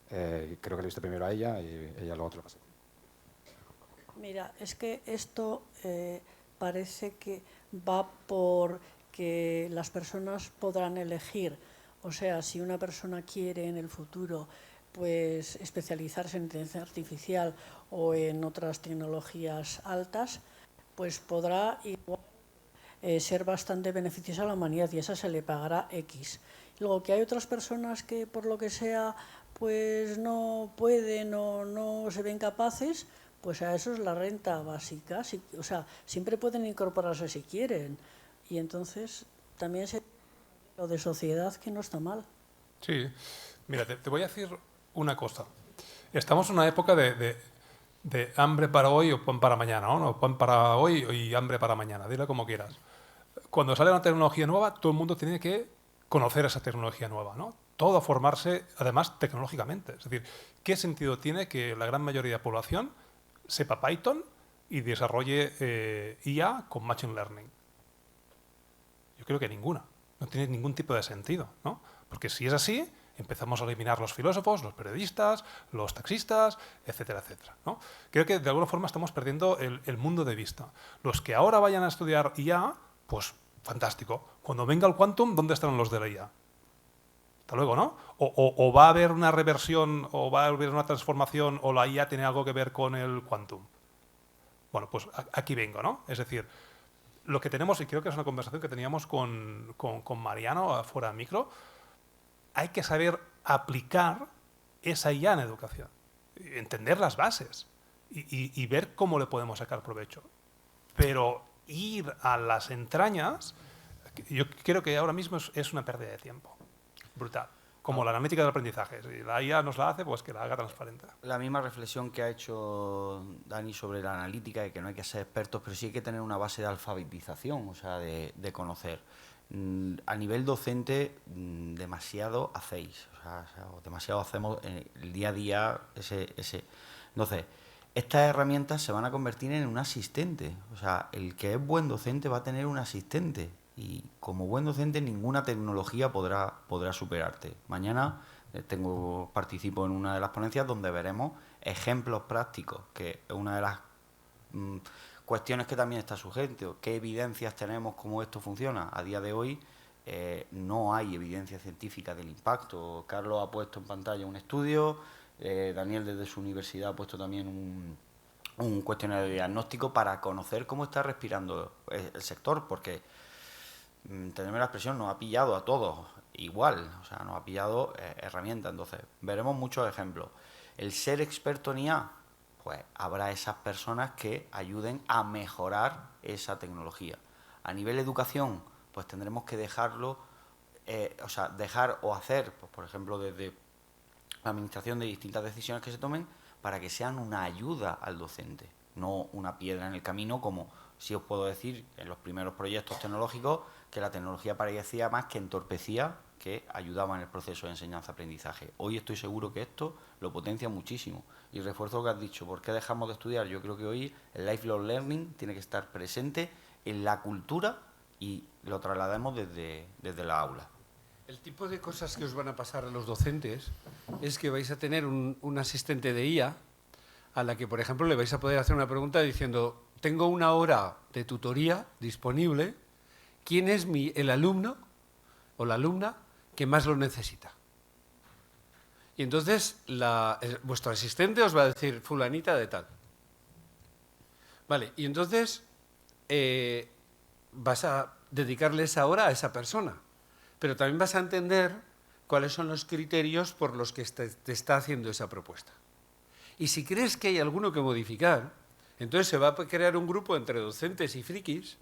S6: Creo que le he visto primero a ella y ella lo otro.
S7: Mira, es que esto parece que va por que las personas podrán elegir. O sea, si una persona quiere en el futuro pues especializarse en inteligencia artificial o en otras tecnologías altas, pues podrá igual, ser bastante beneficiosa a la humanidad y esa se le pagará X. Luego que hay otras personas que por lo que sea pues no pueden o no se ven capaces, pues a eso es la renta básica. O sea, siempre pueden incorporarse si quieren. Y entonces también se lo de sociedad que no está mal.
S2: Sí, mira, te voy a decir una cosa. Estamos en una época de hambre para hoy o pan para mañana, ¿no? No, pan para hoy y hambre para mañana, dile como quieras. Cuando sale una tecnología nueva, todo el mundo tiene que conocer esa tecnología nueva, ¿no? Todo a formarse, además, tecnológicamente. Es decir, ¿qué sentido tiene que la gran mayoría de la población sepa Python y desarrolle IA con Machine Learning? Yo creo que ninguna. No tiene ningún tipo de sentido, ¿no? Porque si es así, empezamos a eliminar los filósofos, los periodistas, los taxistas, etcétera, etcétera, ¿no? Creo que de alguna forma estamos perdiendo el mundo de vista. Los que ahora vayan a estudiar IA, pues fantástico. Cuando venga el quantum, ¿dónde estarán los de la IA? Hasta luego, ¿no? O va a haber una reversión, o va a haber una transformación, o la IA tiene algo que ver con el quantum. Bueno, pues aquí vengo, ¿no? Es decir, lo que tenemos, y creo que es una conversación que teníamos con Mariano afuera de micro, hay que saber aplicar esa IA en educación, entender las bases y ver cómo le podemos sacar provecho. Pero ir a las entrañas, yo creo que ahora mismo es una pérdida de tiempo brutal. Como la analítica del aprendizaje. Si la IA nos la hace, pues que la haga transparente.
S1: La misma reflexión que ha hecho Dani sobre la analítica, y que no hay que ser expertos, pero sí hay que tener una base de alfabetización, o sea, de conocer. A nivel docente, demasiado hacéis, o sea, demasiado hacemos el día a día. Entonces, estas herramientas se van a convertir en un asistente. O sea, el que es buen docente va a tener un asistente. Y como buen docente, ninguna tecnología podrá superarte. Mañana participo en una de las ponencias donde veremos ejemplos prácticos, que es una de las cuestiones que también está sujeto. ¿Qué evidencias tenemos cómo esto funciona? A día de hoy no hay evidencia científica del impacto. Carlos ha puesto en pantalla un estudio, Daniel desde su universidad ha puesto también un cuestionario de diagnóstico para conocer cómo está respirando el sector, porque tenerme la expresión, nos ha pillado a todos igual, o sea, nos ha pillado herramientas. Entonces, veremos muchos ejemplos. El ser experto en IA, pues habrá esas personas que ayuden a mejorar esa tecnología. A nivel educación, pues tendremos que dejarlo, dejar o hacer, pues, por ejemplo, desde la administración de distintas decisiones que se tomen para que sean una ayuda al docente, no una piedra en el camino, como sí os puedo decir en los primeros proyectos tecnológicos, que la tecnología parecía más que entorpecía que ayudaba en el proceso de enseñanza-aprendizaje. Hoy estoy seguro que esto lo potencia muchísimo. Y refuerzo lo que has dicho, ¿por qué dejamos de estudiar? Yo creo que hoy el lifelong learning tiene que estar presente en la cultura y lo trasladamos desde la aula.
S3: El tipo de cosas que os van a pasar a los docentes es que vais a tener un asistente de IA a la que, por ejemplo, le vais a poder hacer una pregunta diciendo: tengo una hora de tutoría disponible, ¿quién es el alumno o la alumna que más lo necesita? Y entonces vuestro asistente os va a decir fulanita de tal. Vale, y entonces vas a dedicarle esa hora a esa persona, pero también vas a entender cuáles son los criterios por los que te está haciendo esa propuesta. Y si crees que hay alguno que modificar, entonces se va a crear un grupo entre docentes y frikis,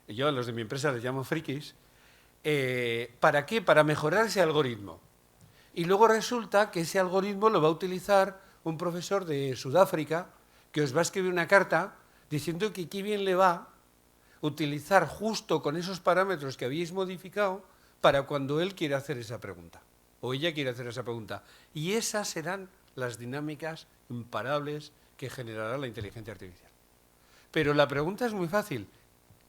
S3: yo a los de mi empresa les llamo frikis. ¿Para qué? Para mejorar ese algoritmo. Y luego resulta que ese algoritmo lo va a utilizar un profesor de Sudáfrica que os va a escribir una carta diciendo que qué bien le va utilizar justo con esos parámetros que habéis modificado para cuando él quiera hacer esa pregunta o ella quiere hacer esa pregunta. Y esas serán las dinámicas imparables que generará la inteligencia artificial. Pero la pregunta es muy fácil.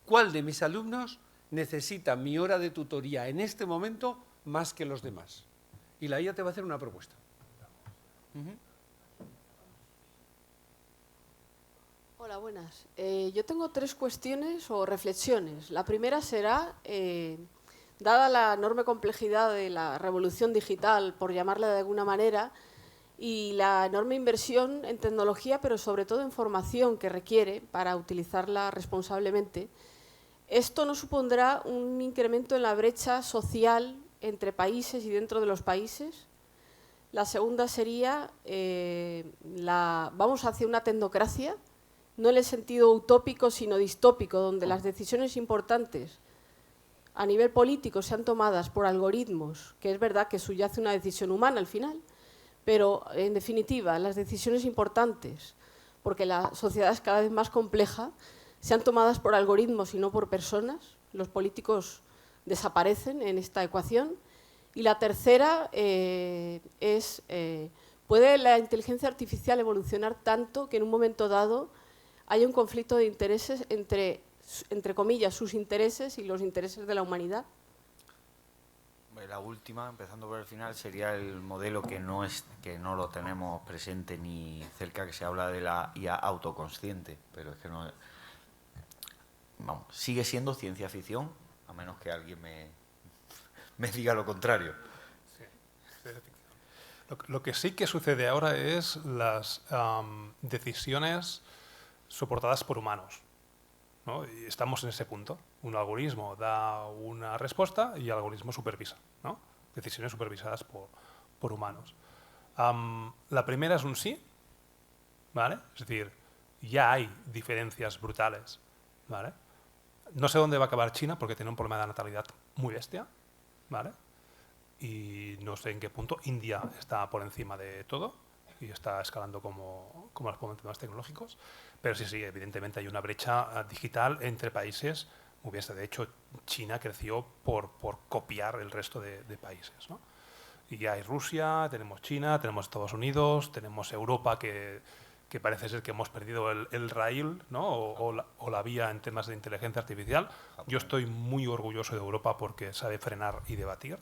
S3: ¿Cuál de mis alumnos necesita mi hora de tutoría en este momento más que los demás? Y la IA te va a hacer una propuesta.
S8: Hola, buenas. Yo tengo 3 cuestiones o reflexiones. La primera será, dada la enorme complejidad de la revolución digital, por llamarla de alguna manera, y la enorme inversión en tecnología, pero sobre todo en formación que requiere para utilizarla responsablemente, ¿esto no supondrá un incremento en la brecha social entre países y dentro de los países? La segunda sería, vamos hacia una tecnocracia, no en el sentido utópico, sino distópico, donde las decisiones importantes a nivel político sean tomadas por algoritmos, que es verdad que subyace una decisión humana al final, pero en definitiva las decisiones importantes, porque la sociedad es cada vez más compleja, sean tomadas por algoritmos y no por personas. Los políticos desaparecen en esta ecuación. Y la tercera es, ¿puede la inteligencia artificial evolucionar tanto que en un momento dado haya un conflicto de intereses entre comillas, sus intereses y los intereses de la humanidad?
S1: La última, empezando por el final, sería el modelo que no lo tenemos presente ni cerca, que se habla de la IA autoconsciente, pero es que no... Vamos, sigue siendo ciencia ficción, a menos que alguien me diga lo contrario.
S2: Sí, ciencia ficción. Lo que sí que sucede ahora es las decisiones soportadas por humanos, ¿no? Y estamos en ese punto. Un algoritmo da una respuesta y el algoritmo supervisa, ¿no? Decisiones supervisadas por humanos. La primera es un sí, ¿vale? Es decir, ya hay diferencias brutales, ¿vale? No sé dónde va a acabar China porque tiene un problema de natalidad muy bestia, ¿vale? Y no sé en qué punto India está por encima de todo y está escalando como los temas tecnológicos. Pero sí, evidentemente hay una brecha digital entre países muy bestia. De hecho, China creció por copiar el resto de países, ¿no? Y ya hay Rusia, tenemos China, tenemos Estados Unidos, tenemos Europa que parece ser que hemos perdido el rail, ¿no? o la vía en temas de inteligencia artificial. Yo estoy muy orgulloso de Europa porque sabe frenar y debatir.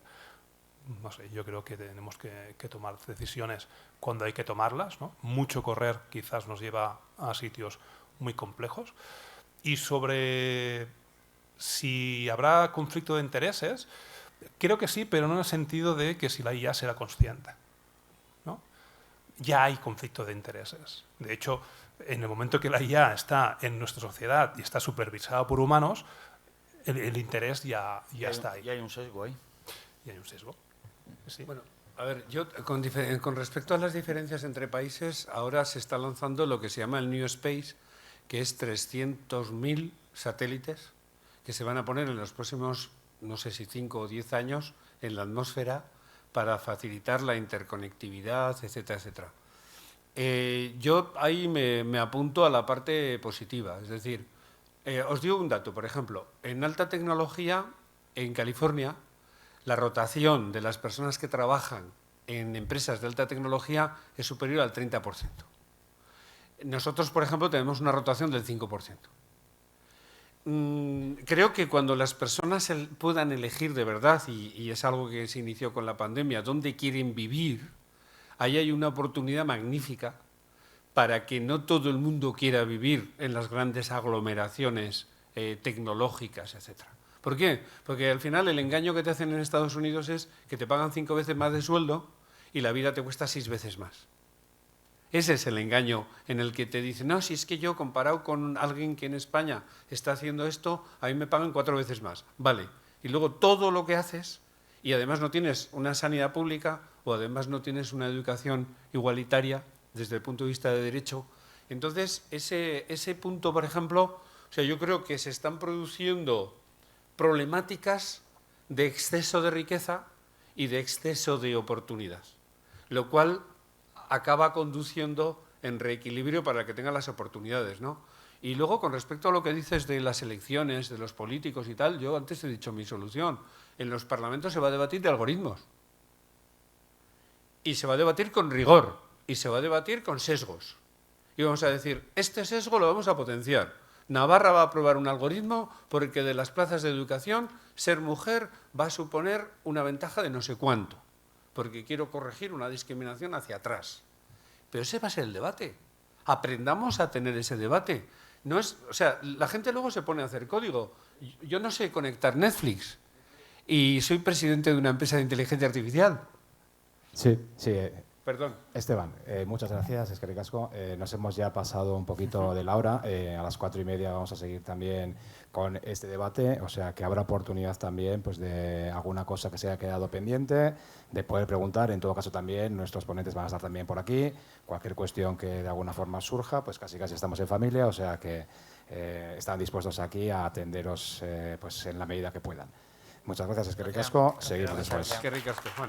S2: No sé, yo creo que tenemos que tomar decisiones cuando hay que tomarlas, ¿no? Mucho correr quizás nos lleva a sitios muy complejos. Y sobre si habrá conflicto de intereses, creo que sí, pero no en el sentido de que si la IA será consciente, ¿no? Ya hay conflicto de intereses. De hecho, en el momento que la IA está en nuestra sociedad y está supervisada por humanos, el interés ya está ahí.
S1: Y hay un sesgo ahí.
S2: Y hay un sesgo. Sí.
S3: Bueno, a ver, yo con respecto a las diferencias entre países, ahora se está lanzando lo que se llama el New Space, que es 300.000 satélites que se van a poner en los próximos, no sé si 5 o 10 años, en la atmósfera para facilitar la interconectividad, etcétera, etcétera. Yo ahí me apunto a la parte positiva, es decir, os digo un dato, por ejemplo, en alta tecnología, en California, la rotación de las personas que trabajan en empresas de alta tecnología es superior al 30%. Nosotros, por ejemplo, tenemos una rotación del 5%. Creo que cuando las personas puedan elegir de verdad, y es algo que se inició con la pandemia, dónde quieren vivir, ahí hay una oportunidad magnífica para que no todo el mundo quiera vivir en las grandes aglomeraciones tecnológicas, etcétera. ¿Por qué? Porque al final el engaño que te hacen en Estados Unidos es que te pagan 5 veces más de sueldo y la vida te cuesta 6 veces más. Ese es el engaño en el que te dicen, no, si es que yo comparado con alguien que en España está haciendo esto, a mí me pagan 4 veces más. Vale. Y luego todo lo que haces, y además no tienes una sanidad pública, o además no tienes una educación igualitaria desde el punto de vista de derecho. Entonces, ese punto, por ejemplo, o sea, yo creo que se están produciendo problemáticas de exceso de riqueza y de exceso de oportunidad, lo cual acaba conduciendo en reequilibrio para que tengan las oportunidades, ¿no? Y luego, con respecto a lo que dices de las elecciones, de los políticos y tal, yo antes he dicho mi solución. En los parlamentos se va a debatir de algoritmos. Y se va a debatir con rigor. Y se va a debatir con sesgos. Y vamos a decir, este sesgo lo vamos a potenciar. Navarra va a aprobar un algoritmo porque de las plazas de educación ser mujer va a suponer una ventaja de no sé cuánto, porque quiero corregir una discriminación hacia atrás. Pero ese va a ser el debate. Aprendamos a tener ese debate. No es, o sea, la gente luego se pone a hacer código. Yo no sé conectar Netflix y soy presidente de una empresa de inteligencia artificial.
S6: Sí.
S3: Perdón.
S6: Esteban, muchas gracias, es que ricasco. Nos hemos ya pasado un poquito de la hora. A las 4:30 vamos a seguir también con este debate, o sea que habrá oportunidad también pues, de alguna cosa que se haya quedado pendiente, de poder preguntar. En todo caso también nuestros ponentes van a estar también por aquí. Cualquier cuestión que de alguna forma surja, pues casi estamos en familia, o sea que están dispuestos aquí a atenderos pues, en la medida que puedan. Muchas gracias, es que ricasco. Seguimos después.
S3: Es que ricasco, Juan.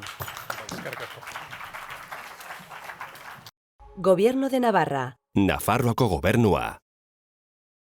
S3: Es que ricasco.
S9: Gobierno de Navarra.
S10: Nafarroako gobernua.